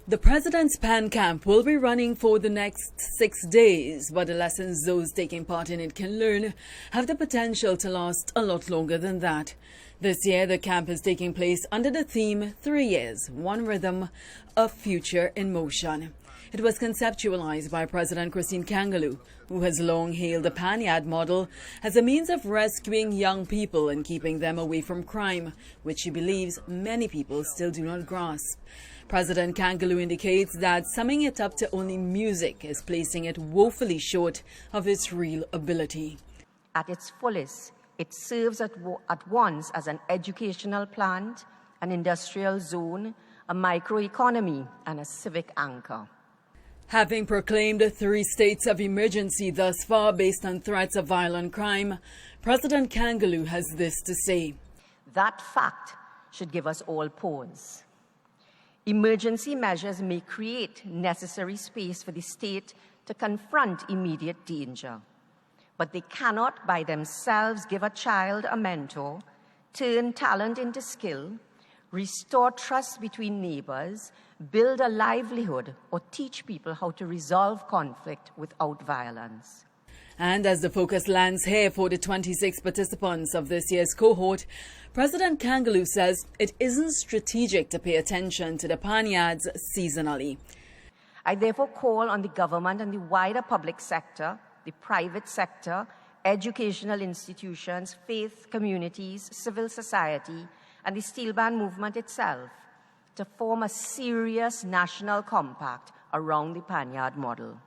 The President's Pan Camp will be running for the next 6 days, but the lessons those taking part in it can learn have the potential to last a lot longer than that. This year, the camp is taking place under the theme 3 years, 1 rhythm, a future in motion. It was conceptualized by President Christine Kangaloo, who has long hailed the panyard model as a means of rescuing young people and keeping them away from crime, which she believes many people still do not grasp. President Kangaloo indicates that summing it up to only music is placing it woefully short of its real ability. At its fullest, it serves at once as an educational plant, an industrial zone, a microeconomy, and a civic anchor. Having proclaimed 3 states of emergency thus far based on threats of violent crime, President Kangaloo has this to say. That fact should give us all pause. Emergency measures may create necessary space for the state to confront immediate danger, but they cannot by themselves give a child a mentor, turn talent into skill, restore trust between neighbors, build a livelihood, or teach people how to resolve conflict without violence. And as the focus lands here for the 26 participants of this year's cohort, President Kangaloo says it isn't strategic to pay attention to the panyards seasonally. I therefore call on the government and the wider public sector, the private sector, educational institutions, faith communities, civil society, and the steelpan movement itself to form a serious national compact around the panyard model.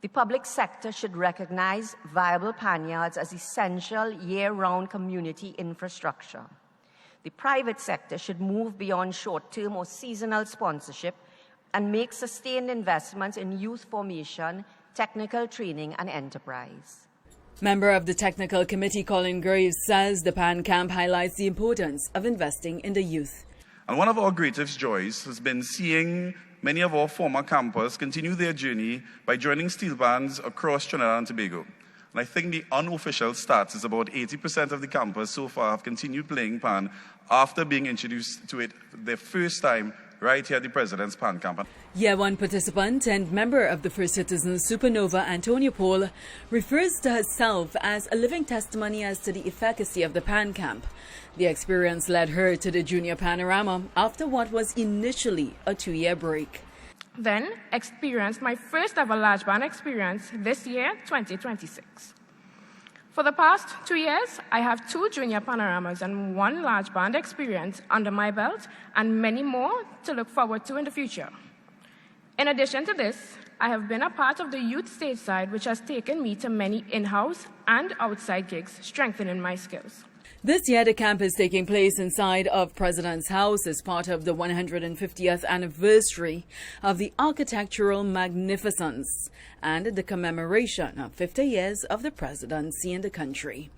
The public sector should recognize viable panyards as essential year-round community infrastructure. The private sector should move beyond short-term or seasonal sponsorship and make sustained investments in youth formation, technical training, and enterprise. Member of the Technical Committee Colin Graves says the Pan Camp highlights the importance of investing in the youth. And one of our greatest joys has been seeing many of our former campers continue their journey by joining steel bands across Trinidad and Tobago. And I think the unofficial stats is about 80% of the campers so far have continued playing pan after being introduced to it their first time right here at the President's Pan Camp. Year 1 participant and member of the First Citizens Supernova, Antonia Paul, refers to herself as a living testimony as to the efficacy of the Pan Camp. The experience led her to the Junior Panorama after what was initially a 2-year break. Then experienced my first ever large band experience this year, 2026. For the past 2 years, I have 2 junior panoramas and 1 large band experience under my belt and many more to look forward to in the future. In addition to this, I have been a part of the youth stage side, which has taken me to many in-house and outside gigs, strengthening my skills. This year, the camp is taking place inside of President's House as part of the 150th anniversary of the architectural magnificence and the commemoration of 50 years of the presidency in the country.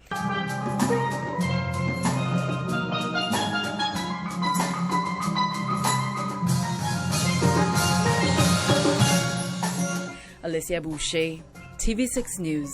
Alicia Boucher, TV6 News.